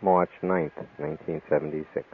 March 9th, 1976.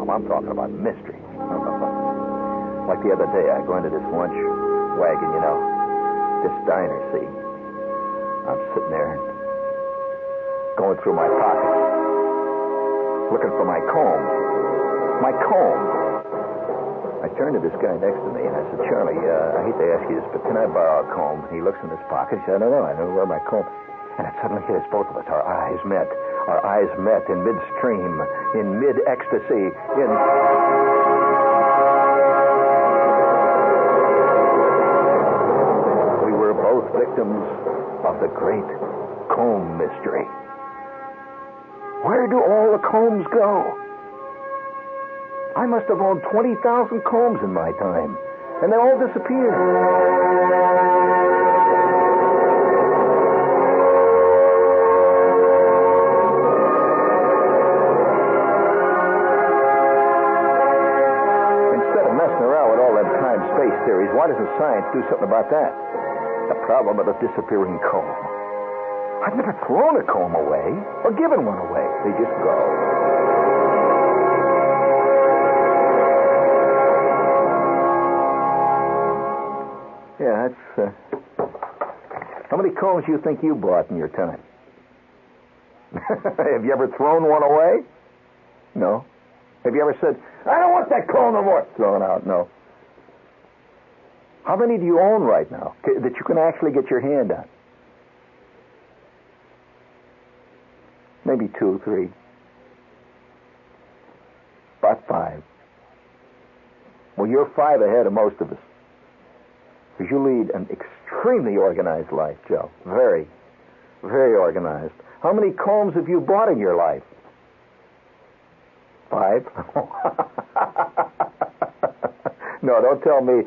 I'm talking about mysteries. Like the other day, I go into this lunch wagon, this diner, see? I'm sitting there going through my pockets, looking for my comb. My comb. I turned to this guy next to me, and I said, Charlie, I hate to ask you this, but can I borrow a comb? He looks in his pocket. He said, I don't know where my comb. And it suddenly hit us, both of us. Our eyes met. Our eyes met in midstream, in mid-ecstasy, We were both victims of the great comb mystery. Where do all the combs go? I must have owned 20,000 combs in my time, and they all disappeared. Theories. Why doesn't science do something about that? The problem of the disappearing comb. I've never thrown a comb away or given one away. They just go. Yeah, that's... How many combs do you think you bought in your time? Have you ever thrown one away? No. Have you ever said, I don't want that comb no more? Thrown out? No. How many do you own right now that you can actually get your hand on? Maybe 2, 3. About 5. Well, you're 5 ahead of most of us. Because you lead an extremely organized life, Joe. Very, very organized. How many combs have you bought in your life? 5? No, don't tell me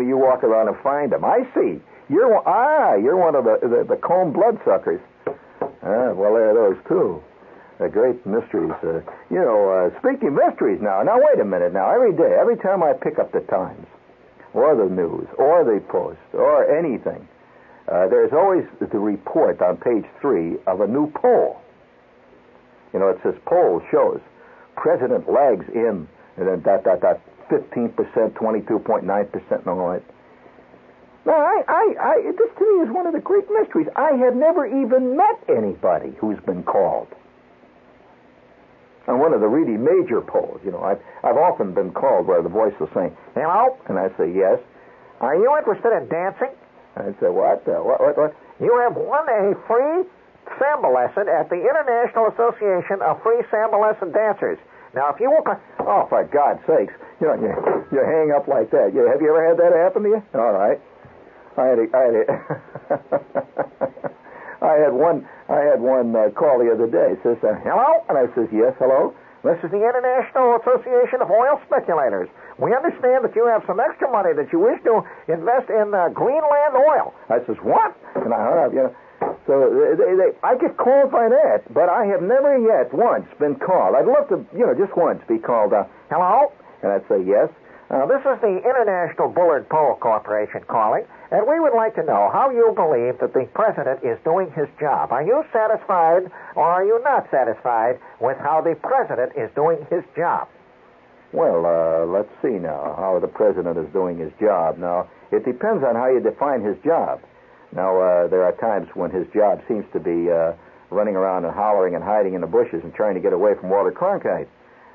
you walk around and find them. I see. You're one of the comb bloodsuckers. Well, there are those too. The great mysteries. Speaking of mysteries now wait a minute now. Every time I pick up the Times, or the News, or the Post, or anything, there's always the report on page 3 of a new poll. It says poll shows President lags in, and then ... 15%, 22.9%, and all that. Now, this to me is one of the great mysteries. I have never even met anybody who's been called. On one of the really major polls, I've often been called where the voice will say, hello? And I say, yes. Are you interested in dancing? I say, what? What? You have won a free samba lesson at the International Association of Free Samba Lesson Dancers. Now, if you will... Oh, for God's sakes. You hang up like that. Have you ever had that happen to you? All right. I had one call the other day. It says, hello? And I says, yes, hello. This is the International Association of Oil Speculators. We understand that you have some extra money that you wish to invest in Greenland oil. I says, what? And I hung up, So I get called by that, but I have never yet once been called. I'd love to, just once be called, hello? And I'd say, yes. This is the International Bullard Poll Corporation calling, and we would like to know how you believe that the president is doing his job. Are you satisfied or are you not satisfied with how the president is doing his job? Well, let's see now how the president is doing his job. Now, it depends on how you define his job. Now, there are times when his job seems to be running around and hollering and hiding in the bushes and trying to get away from Walter Cronkite.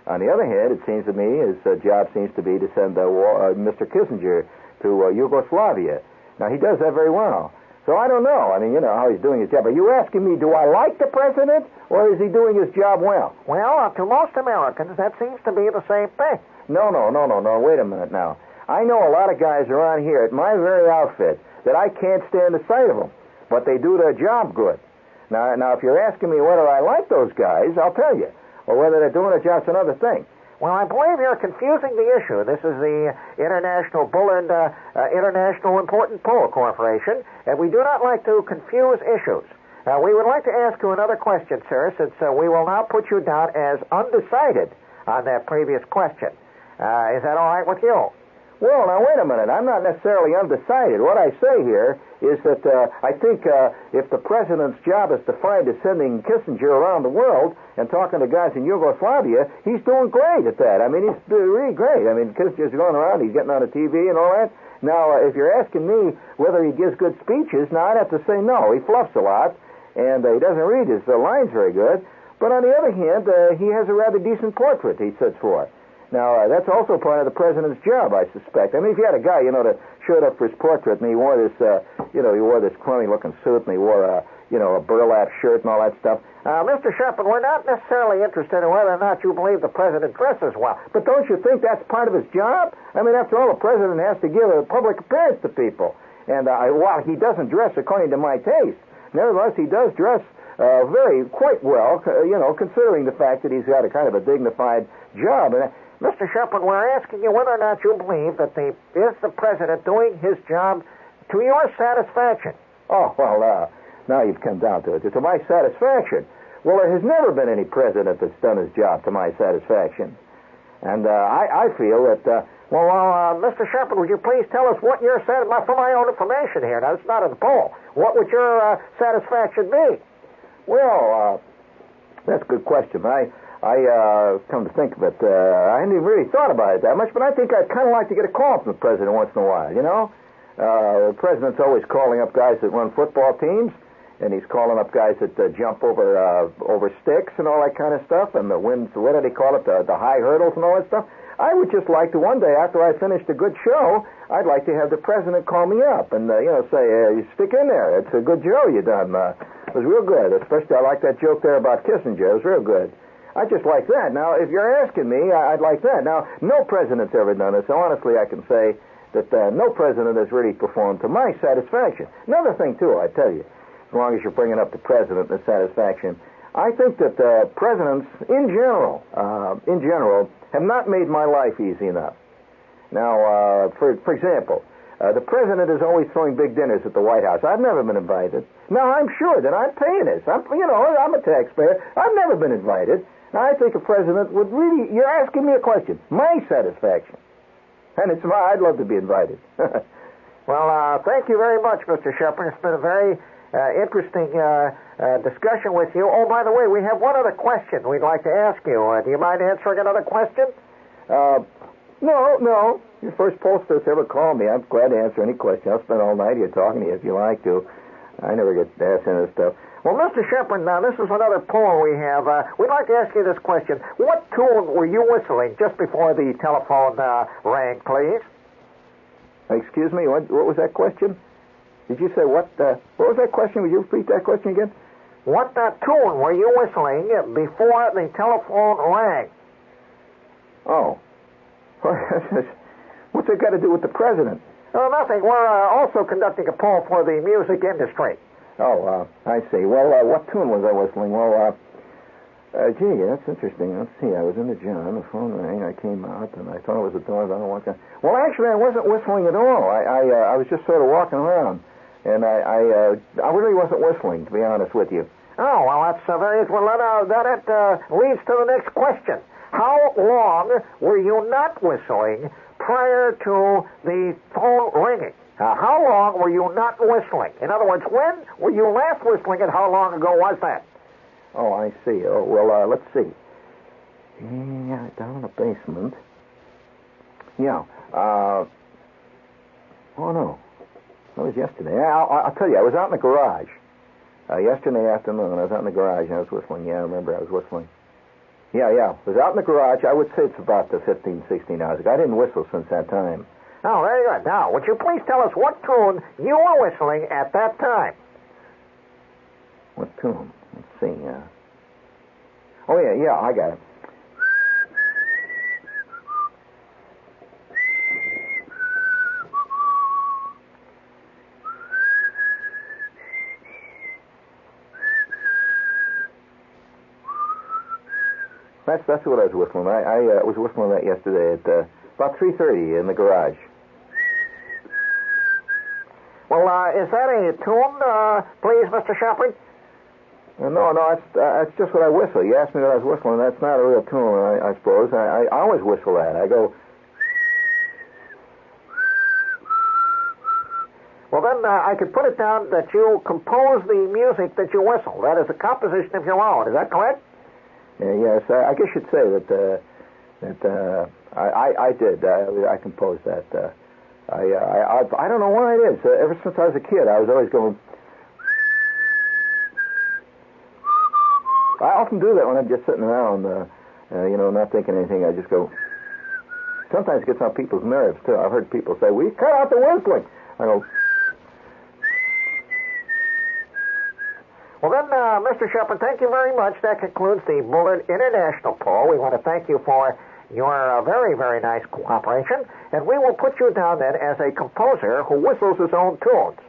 On the other hand, it seems to me his job seems to be to send Mr. Kissinger to Yugoslavia. Now, he does that very well. So I don't know. I mean, you know how he's doing his job. Are you asking me, do I like the president, or is he doing his job well? Well, to most Americans, that seems to be the same thing. No. Wait a minute now. I know a lot of guys around here at my very outfit that I can't stand the sight of them, but they do their job good. Now, if you're asking me whether I like those guys, I'll tell you. Or whether they're doing their job's another thing. Well, I believe you're confusing the issue. This is the International Bull and International Important Bull Corporation, and we do not like to confuse issues. We would like to ask you another question, sir, since we will now put you down as undecided on that previous question. Is that all right with you? Well, now, wait a minute. I'm not necessarily undecided. What I say here is that I think if the president's job is defined as sending Kissinger around the world and talking to guys in Yugoslavia, he's doing great at that. I mean, he's really great. I mean, Kissinger's going around, he's getting on the TV and all that. Now, if you're asking me whether he gives good speeches, now I'd have to say no. He fluffs a lot, and he doesn't read his lines very good. But on the other hand, he has a rather decent portrait he sits for. Now, that's also part of the president's job, I suspect. I mean, if you had a guy, that showed up for his portrait and he wore this, he wore this crummy-looking suit and he wore, a burlap shirt and all that stuff. Mr. Shepard, we're not necessarily interested in whether or not you believe the president dresses well. But don't you think that's part of his job? I mean, after all, the president has to give a public appearance to people. And while he doesn't dress according to my taste, nevertheless, he does dress quite well, considering the fact that he's got a kind of a dignified job. And Mr. Shepard, we're asking you whether or not you believe that is the president doing his job to your satisfaction. Oh, well, now you've come down to it. To my satisfaction. Well, there has never been any president that's done his job to my satisfaction. And I feel that... Mr. Shepard, would you please tell us what your satisfaction... For my own information here, now, it's not in the poll. What would your satisfaction be? Well, that's a good question. I come to think of it, I hadn't even really thought about it that much, but I think I'd kind of like to get a call from the president once in a while, The president's always calling up guys that run football teams, and he's calling up guys that jump over sticks and all that kind of stuff, and what do they call it, the high hurdles and all that stuff. I would just like to, one day after I finished a good show, I'd like to have the president call me up and, say, you stick in there. It's a good show you done. It was real good, especially I like that joke there about Kissinger. It was real good. I just like that. Now, if you're asking me, I'd like that. Now, no president's ever done it, so honestly I can say that no president has really performed to my satisfaction. Another thing, too, I tell you, as long as you're bringing up the president and the satisfaction, I think that presidents, in general, have not made my life easy enough. Now, for example, the president is always throwing big dinners at the White House. I've never been invited. Now, I'm sure that I'm paying this. I'm a taxpayer. I've never been invited. Now, I think a president would really... You're asking me a question. My satisfaction. And I'd love to be invited. Well, thank you very much, Mr. Shepard. It's been a very interesting discussion with you. Oh, by the way, we have one other question we'd like to ask you. Do you mind answering another question? No. Your first pollster that's ever called me. I'm glad to answer any question. I'll spend all night here talking to you if you like to. I never get asked any of this stuff. Well, Mr. Shepard, now this is another poll we have. We'd like to ask you this question. What tune were you whistling just before the telephone rang, please? Excuse me, what was that question? Did you say what was that question? Would you repeat that question again? What tune were you whistling before the telephone rang? Oh. What's that got to do with the president? Oh, nothing. We're also conducting a poll for the music industry. Oh, I see. Well, what tune was I whistling? Well, gee, that's interesting. Let's see. I was in the gym. The phone rang. I came out, and I thought it was the doors. I don't want to... Well, actually, I wasn't whistling at all. I was just sort of walking around, and I really wasn't whistling, to be honest with you. Oh, well, that's very... Well, that leads to the next question. How long were you not whistling prior to the phone ringing? How long were you not whistling? In other words, when were you last whistling and how long ago was that? Oh, I see. Oh, well, let's see. Yeah, down in the basement. Yeah. Oh, no. That was yesterday. I'll tell you, I was out in the garage. Yesterday afternoon, I was out in the garage and I was whistling. Yeah, I remember I was whistling. Yeah. I was out in the garage. I would say it's about 15, 16 hours ago. I didn't whistle since that time. Oh, very good. Now, would you please tell us what tune you were whistling at that time? What tune? Let's see. Oh, yeah, I got it. That's what I was whistling. I was whistling that yesterday at about 3:30 in the garage. Well, is that a tune, please, Mr. Shepard? No, that's just what I whistle. You asked me what I was whistling. That's not a real tune, I suppose. I always whistle that. I go... Well, then I could put it down that you compose the music that you whistle. That is a composition of your own. Is that correct? Yes, I guess you'd say that I did. I composed that. I don't know why it is. Ever since I was a kid, I was always going... I often do that when I'm just sitting around, not thinking anything. I just go... Sometimes it gets on people's nerves, too. I've heard people say, "We cut out the whistling." I go... Well, then, Mr. Shepard, thank you very much. That concludes the Bullard International poll. We want to thank you for your very, very nice cooperation, and we will put you down then as a composer who whistles his own tunes.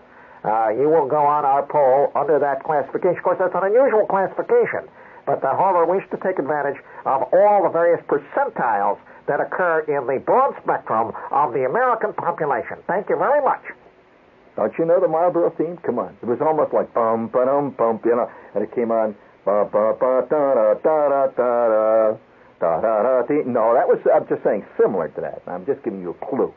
You will go on our poll under that classification. Of course, that's an unusual classification, but however, we wish to take advantage of all the various percentiles that occur in the broad spectrum of the American population. Thank you very much. Don't you know the Marlboro theme? Come on. It was almost like bum, ba-dum, bum, and it came on. Ba, ba, ba, da, da, da, da, da, da, da, da. No, that was, I'm just saying, similar to that. I'm just giving you a clue.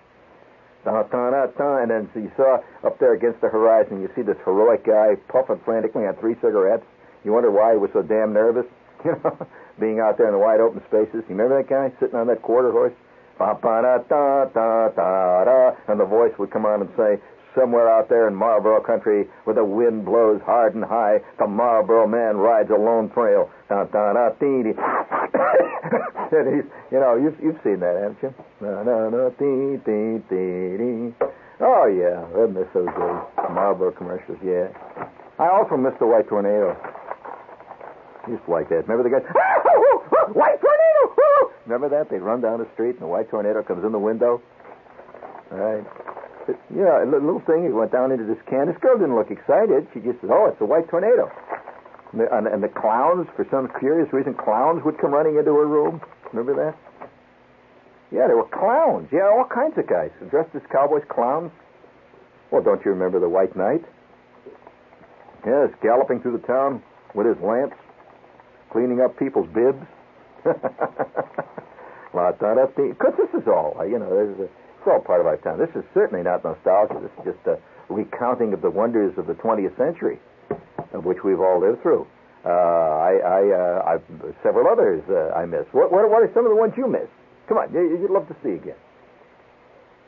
Da, da, da, da, and then so you saw up there against the horizon, you see this heroic guy puffing frantically on 3 cigarettes. You wonder why he was so damn nervous, being out there in the wide open spaces. You remember that guy sitting on that quarter horse? Ba, ba, da, da, da, da, da, and the voice would come on and say, "Somewhere out there in Marlboro country, where the wind blows hard and high, the Marlboro man rides a lone trail." Da, da, da, dee, dee. And he's, you've seen that, haven't you? Da, da, da, dee, dee, dee, dee. Oh, yeah. I miss those days. Marlboro commercials, yeah. I also miss the White Tornado. Used to like that. Remember the guy? White Tornado! Remember that? They'd run down the street and the White Tornado comes in the window. All right. Yeah, a little thing. He went down into this can. This girl didn't look excited. She just said, "Oh, it's a White Tornado." And the clowns, for some curious reason, clowns would come running into her room. Remember that? Yeah, there were clowns. Yeah, all kinds of guys dressed as cowboys, clowns. Well, don't you remember the White Knight? Yes, galloping through the town with his lance, cleaning up people's bibs. Because this is all, it's all part of our time. This is certainly not nostalgia. This is just a recounting of the wonders of the 20th century, of which we've all lived through. I've several others I miss. What are some of the ones you miss? Come on, you'd love to see again.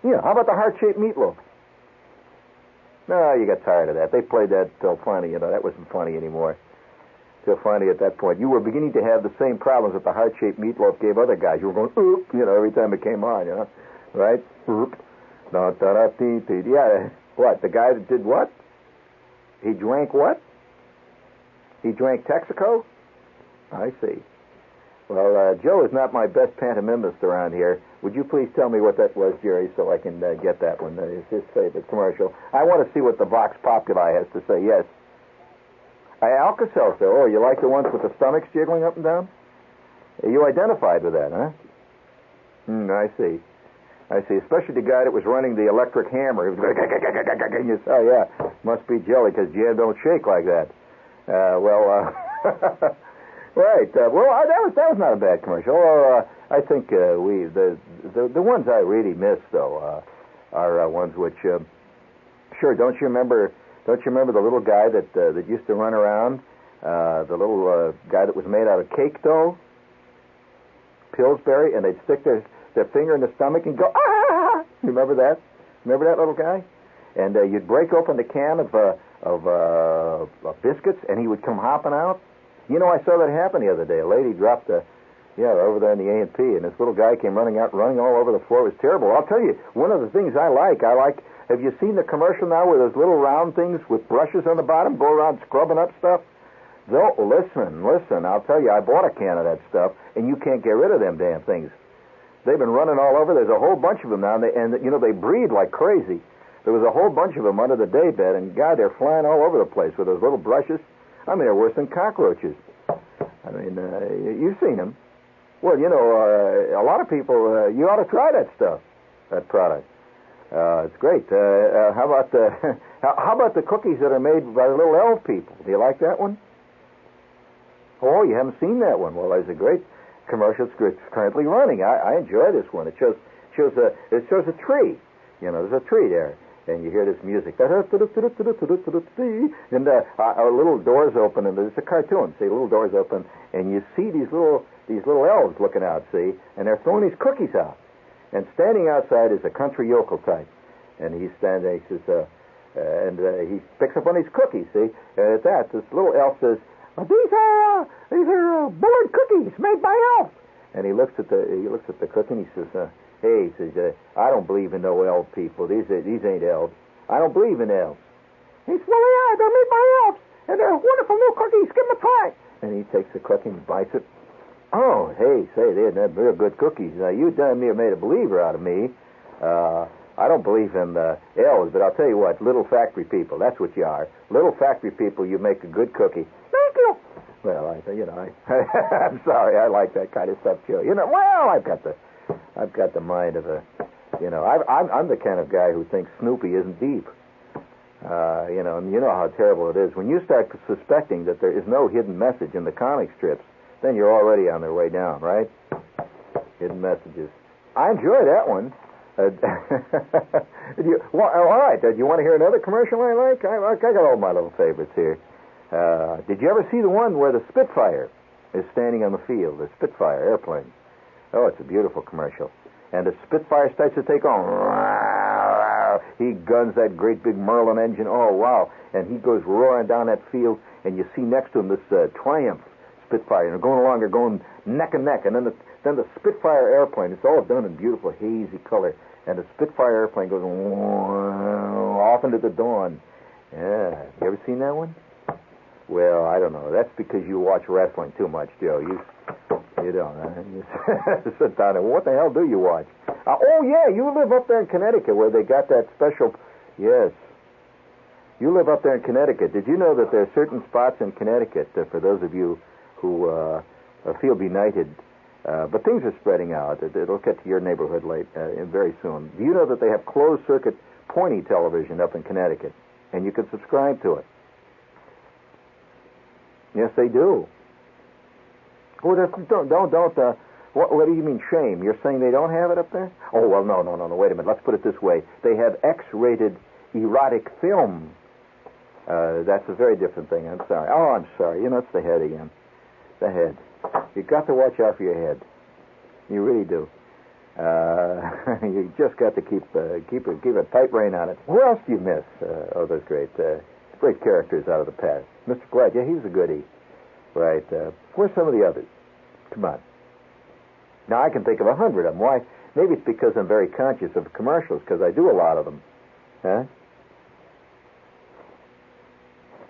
Yeah, how about the heart-shaped meatloaf? No, you got tired of that. They played that till funny. That wasn't funny anymore. Till finally, at that point, you were beginning to have the same problems that the heart-shaped meatloaf gave other guys. You were going, oop, every time it came on, right? Oop. Yeah, what? The guy that did what? He drank what? He drank Texaco? I see. Well, Joe is not my best pantomimist around here. Would you please tell me what that was, Jerry, so I can get that one? It's his favorite commercial. I want to see what the Vox Populi has to say. Yes. Alka-Seltzer. Oh, you like the ones with the stomachs jiggling up and down? You identified with that, huh? I see. Especially the guy that was running the electric hammer. He was going, and you say, oh, yeah, must be jelly because jam don't shake like that. Right. Well, that was not a bad commercial. I think the ones I really miss, though, are ones which, sure, don't you remember the little guy that used to run around? The little guy that was made out of cake dough? Pillsbury, and they'd stick their finger in the stomach and go, ah! Remember that? Remember that little guy? and you'd break open the can of biscuits, and he would come hopping out. You know, I saw that happen the other day. A lady dropped over there in the A&P, and this little guy came running all over the floor. It was terrible. I'll tell you, one of the things I like, have you seen the commercial now where those little round things with brushes on the bottom go around scrubbing up stuff? Listen, I'll tell you, I bought a can of that stuff, and you can't get rid of them damn things. They've been running all over. There's a whole bunch of them now, and they breed like crazy. There was a whole bunch of them under the daybed, and, God, they're flying all over the place with those little brushes. I mean, they're worse than cockroaches. I mean, you've seen them. Well, a lot of people, you ought to try that stuff, that product. It's great. How about the cookies that are made by the little elf people? Do you like that one? Oh, you haven't seen that one? Well, there's a great commercial. It's currently running. I enjoy this one. It shows a tree. There's a tree there, and you hear this music. And our little doors open, and it's a cartoon. See, little doors open, and you see these little elves looking out. See, and they're throwing these cookies out. And standing outside is a country yokel type, and he's standing. He says, he picks up one of these cookies. See, and at that, this little elf says, These are Bullard cookies made by elves. And he looks at the cookie and he says, "Hey," he says, "I don't believe in no elf people. These ain't elves. I don't believe in elves." He says, "Well, they are. They're made by elves, and they're wonderful new cookies. Give them a try." And he takes the cookie and bites it. Oh, hey, say, they're real good cookies. Now, you damn near made a believer out of me. I don't believe in elves, but I'll tell you what, little factory people, that's what you are. Little factory people, you make a good cookie. Thank you. Well, I'm sorry, I like that kind of stuff, too. Well, I've got the mind of I'm the kind of guy who thinks Snoopy isn't deep. And you know how terrible it is. When you start suspecting that there is no hidden message in the comic strips, then you're already on their way down, right? Hidden messages. I enjoy that one. All right. Do you want to hear another commercial I like? I got all my little favorites here. Did you ever see the one where the Spitfire is standing on the field? The Spitfire airplane. Oh, it's a beautiful commercial. And the Spitfire starts to take on. He guns that great big Merlin engine. Oh, wow. And he goes roaring down that field, and you see next to him this Triumph Spitfire. And they're going along, they're going neck and neck. And then the Spitfire airplane, it's all done in beautiful hazy color. And the Spitfire airplane goes off into the dawn. Yeah. You ever seen that one? Well, I don't know. That's because you watch wrestling too much, Joe. You don't. You sit down and what the hell do you watch? Oh, yeah, you live up there in Connecticut where they got that special... Yes. You live up there in Connecticut. Did you know that there are certain spots in Connecticut, for those of you who feel benighted, but things are spreading out. It'll get to your neighborhood very soon. Do you know that they have closed-circuit pointy television up in Connecticut, and you can subscribe to it? Yes, they do. Oh, don't. What do you mean shame? You're saying they don't have it up there? Oh, well, no. Wait a minute. Let's put it this way. They have X-rated erotic film. That's a very different thing. I'm sorry. Oh, I'm sorry. It's the head again. The head. You've got to watch out for your head. You really do. You just got to keep a tight rein on it. Who else do you miss? Those great characters out of the past. Mr. Glad, yeah, he was a goodie. Right. Where's some of the others? Come on. Now, I can think of 100 of them. Why? Maybe it's because I'm very conscious of commercials, because I do a lot of them. Huh?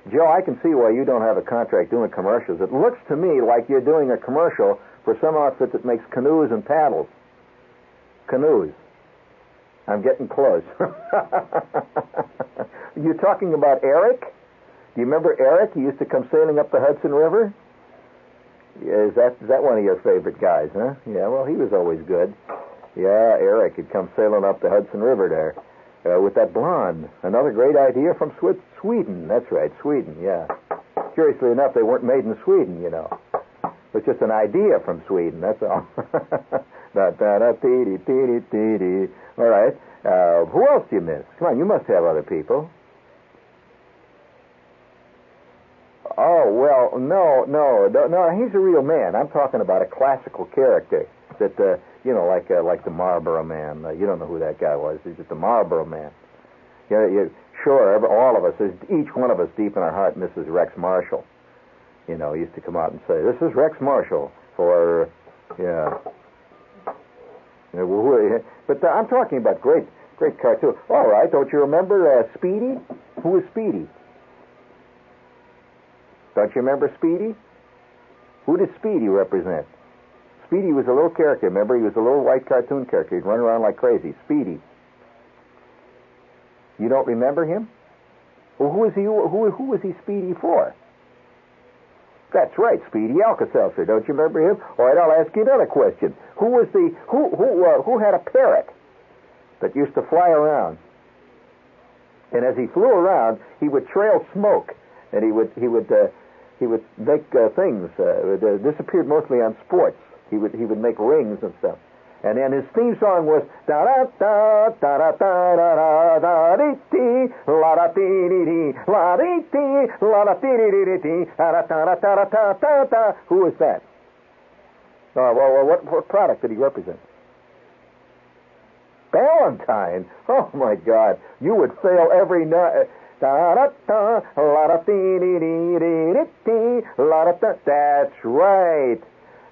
Joe, I can see why you don't have a contract doing commercials. It looks to me like you're doing a commercial for some outfit that makes canoes and paddles. Canoes. I'm getting close. You're talking about Eric? Do you remember Eric? He used to come sailing up the Hudson River? Yeah, is that one of your favorite guys, huh? Yeah, well, he was always good. Yeah, Eric had come sailing up the Hudson River there with that blonde. Another great idea from Sweden. That's right, Sweden, yeah. Curiously enough, they weren't made in Sweden, It was just an idea from Sweden, that's all. All right. Who else do you miss? Come on, you must have other people. Oh, well, no, he's a real man. I'm talking about a classical character that, like the Marlboro Man. You don't know who that guy was. He's just the Marlboro Man. Sure, all of us, each one of us deep in our heart misses Rex Marshall. He used to come out and say, "This is Rex Marshall for, yeah." But I'm talking about great cartoon. All right, don't you remember Speedy? Who was Speedy? Don't you remember Speedy? Who did Speedy represent? Speedy was a little character, remember? He was a little white cartoon character. He'd run around like crazy. Speedy. You don't remember him? Well, who was he Speedy for? That's right, Speedy Alka-Seltzer. Don't you remember him? All right, I'll ask you another question. Who had a parrot that used to fly around? And as he flew around, he would trail smoke, and he would make things. Disappeared mostly on sports. He would make rings and stuff. And then his theme song was da da da da da da da da dee dee la da dee dee dee la dee dee la da dee dee dee dee da da da da da da da. Who was that? Well, what product did he represent? Valentine. Oh my God! You would fail every night. Da da da la da dee dee dee dee dee la da da. That's right.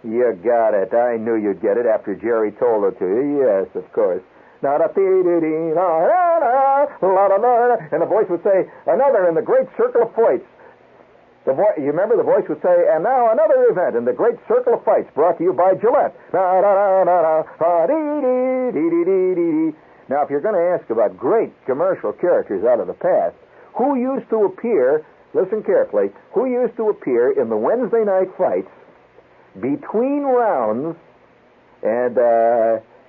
You got it. I knew you'd get it after Jerry told it to you. Yes, of course. And the voice would say, another in the great circle of fights. You remember the voice would say, and now another event in the great circle of fights brought to you by Gillette. Now, if you're going to ask about great commercial characters out of the past, who used to appear, listen carefully, who used to appear in the Wednesday night fights between rounds, and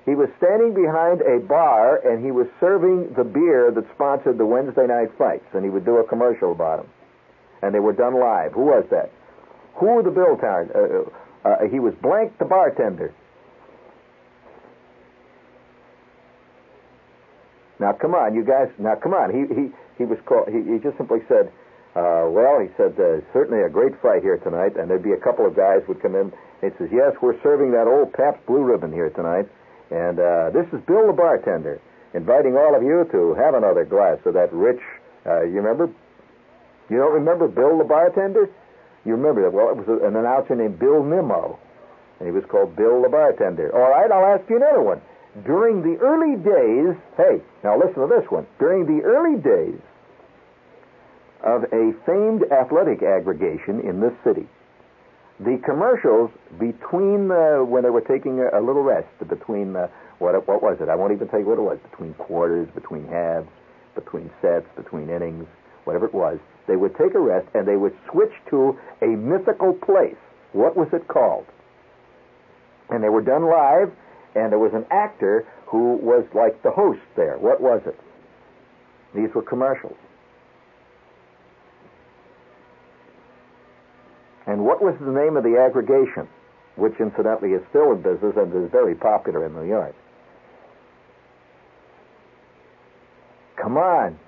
he was standing behind a bar, and he was serving the beer that sponsored the Wednesday night fights, and he would do a commercial about them, and they were done live. Who was that? Who were the bill towns? He was Blank the bartender. Now come on, you guys. Now come on. He was called. He just simply said. He said, certainly a great fight here tonight, and there'd be a couple of guys would come in. He says, yes, we're serving that old Pabst Blue Ribbon here tonight, and this is Bill the bartender, inviting all of you to have another glass of that rich, you remember? You don't remember Bill the bartender? You remember that? Well, it was an announcer named Bill Nimmo, and he was called Bill the bartender. All right, I'll ask you another one. During the early days, hey, now listen to this one. During the early days of a famed athletic aggregation in this city, the commercials between when they were taking a little rest between what was it? I won't even tell you what it was. Between quarters, between halves, between sets, between innings, whatever it was, they would take a rest and they would switch to a mythical place. What was it called? And they were done live, and there was an actor who was like the host there. What was it? These were commercials. And what was the name of the aggregation, which incidentally is still in business and is very popular in New York? Come on.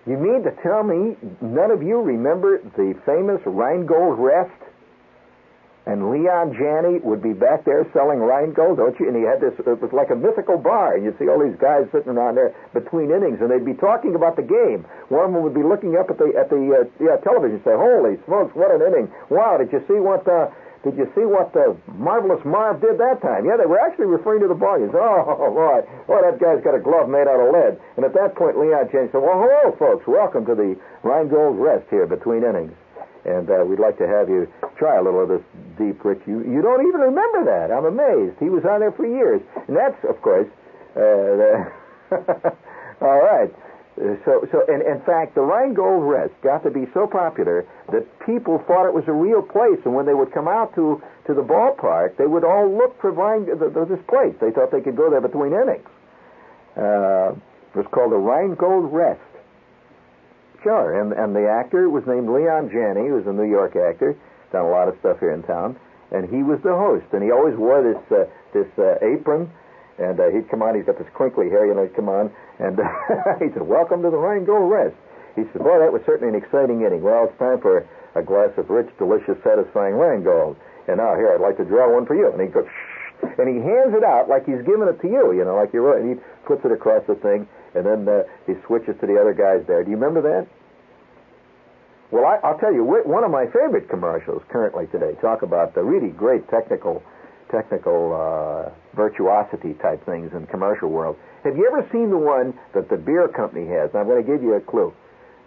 You mean to tell me none of you remember the famous Rheingold Rest? And Leon Janney would be back there selling Rheingold, don't you? And he had this, it was like a mythical bar, and you'd see all these guys sitting around there between innings, and they'd be talking about the game. One of them would be looking up at the television and say, holy smokes, what an inning. Wow, did you see what Marvelous Marv did that time? Yeah, they were actually referring to the ball. You say, oh, boy, that guy's got a glove made out of lead. And at that point, Leon Janney said, well, hello, folks. Welcome to the Rheingold Rest here between innings. And we'd like to have you try a little of this deep, rich. You don't even remember that. I'm amazed. He was on there for years. And that's, of course, all right. So, in fact, the Rheingold Rest got to be so popular that people thought it was a real place. And when they would come out to the ballpark, they would all look for this place. They thought they could go there between innings. It was called the Rheingold Rest. Sure, and the actor was named Leon Janney. He was a New York actor, done a lot of stuff here in town, and he was the host. And he always wore this apron, and he'd come on. He's got this crinkly hair, he'd come on, and he said, "Welcome to the Rheingold Rest." He said, "Boy, that was certainly an exciting inning. Well, it's time for a glass of rich, delicious, satisfying Rheingold. And now here, I'd like to draw one for you." And he goes, shh, and he hands it out like he's giving it to you, like you're. And he puts it across the thing. and then he switches to the other guys there. Do you remember that? Well, I'll tell you, one of my favorite commercials currently today, talk about the really great technical virtuosity type things in the commercial world. Have you ever seen the one that the beer company has? And I'm going to give you a clue.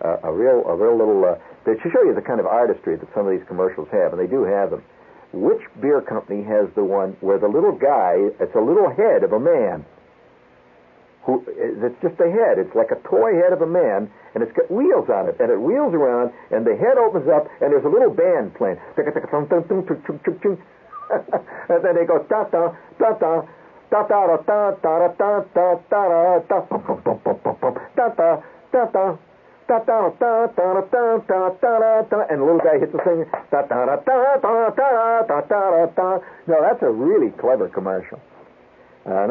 A real little, to show you the kind of artistry that some of these commercials have, and they do have them. Which beer company has the one where the little guy, it's a little head of a man, it's just a head, it's like a toy head of a man, and it's got wheels on it, and it wheels around, and the head opens up, and there's a little band playing. And then they go ta-ta, ta-ta, ta-ta, ta-ta, ta-ta, ta-ta, ta-ta, ta-ta, and the little guy hits the thing. No, that's a really clever commercial. I'd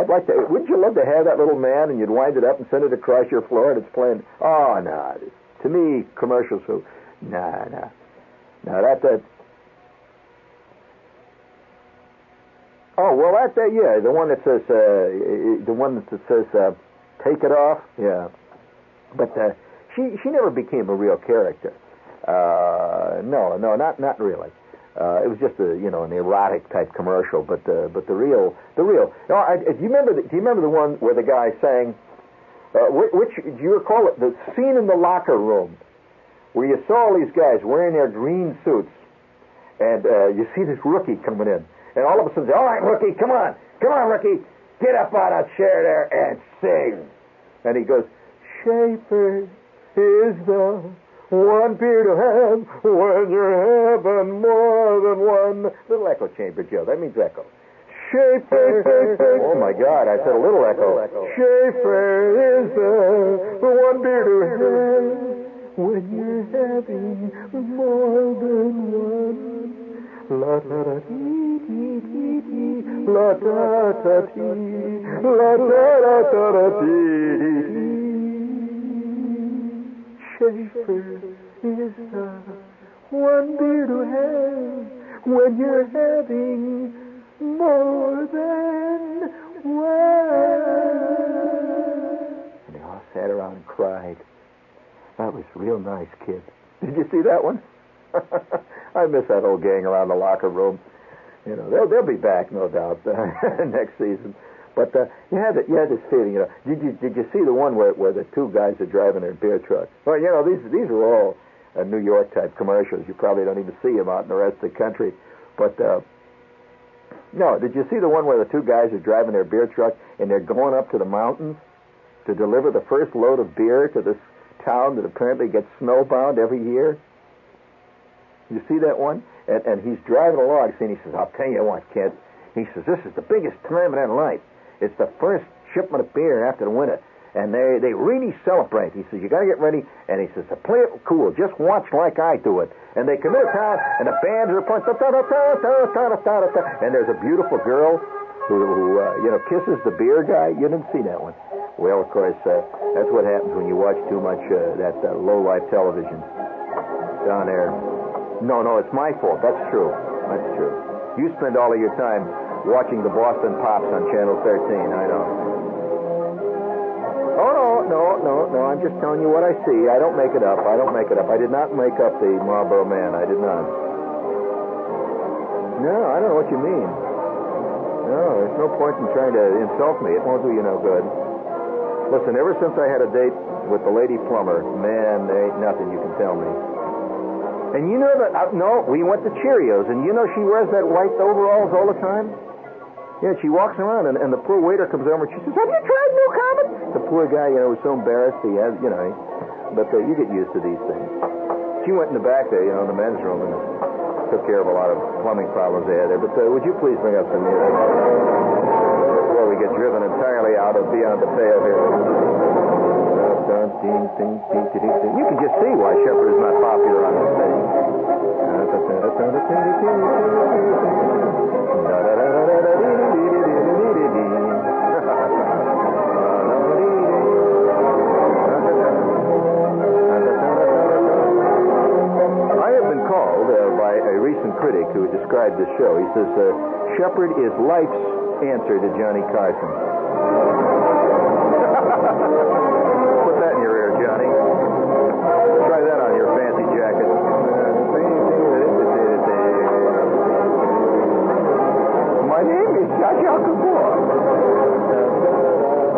like to. Wouldn't you love to have that little man and you'd wind it up and send it across your floor and it's playing? Oh no, to me commercials. No, that. Oh well, yeah, the one that says take it off, yeah. But she never became a real character. No, not really. It was just an erotic type commercial. But the real. Do you remember the one where the guy sang? Which do you recall it? The scene in the locker room where you saw all these guys wearing their green suits, and you see this rookie coming in, and all of a sudden, all right, rookie, come on, rookie, get up out of that chair there and sing. And he goes, Schaefer is the one beer to have when you're having more than one. Little echo chamber, Joe. That means echo. Schaefer. Oh, my God. I said a little echo. Schaefer is the one beer to have when you're having more than one. La da da dee dee dee dee, la da da dee, la da da da da dee dee dee. Schaefer is the one beer to have when you're having more than one. And they all sat around and cried. That was real nice, kid. Did you see that one? I miss that old gang around the locker room. They'll be back, no doubt, next season. But you had this feeling. Did you see the one where the two guys are driving their beer truck? Well, these are all New York type commercials. You probably don't even see them out in the rest of the country. But no, did you see the one where the two guys are driving their beer truck and they're going up to the mountains to deliver the first load of beer to this town that apparently gets snowbound every year? You see that one? And he's driving along, and he says, I'll tell you what, kid. He says, this is the biggest time of their life. It's the first shipment of beer after the winter. And they really celebrate. He says, you got to get ready. And he says, play it cool. Just watch like I do it. And they come into town, and the bands are playing. And there's a beautiful girl who kisses the beer guy. You didn't see that one. Well, of course, that's what happens when you watch too much that low-life television down there. No, it's my fault. That's true. You spend all of your time watching the Boston Pops on Channel 13. I know. Oh, no. I'm just telling you what I see. I don't make it up. I did not make up the Marlboro Man. I did not. No, I don't know what you mean. No, there's no point in trying to insult me. It won't do you no good. Listen, ever since I had a date with the lady plumber, man, there ain't nothing you can tell me. And you know that, we went to Cheerios, and you know she wears that white overalls all the time? Yeah, she walks around, and the poor waiter comes over, and she says, have you tried New Comet? The poor guy, was so embarrassed, but you get used to these things. She went in the back there, in the men's room, and took care of a lot of plumbing problems they had there. But would you please bring up some music before we get driven entirely out of Beyond the Pale here? You can just see why Shepherd is not popular on this stage. I have been called by a recent critic who described this show. He says, Shepherd is life's answer to Johnny Carson. Put that in your ear, Johnny. Try that on your fancy jacket. My name is Jack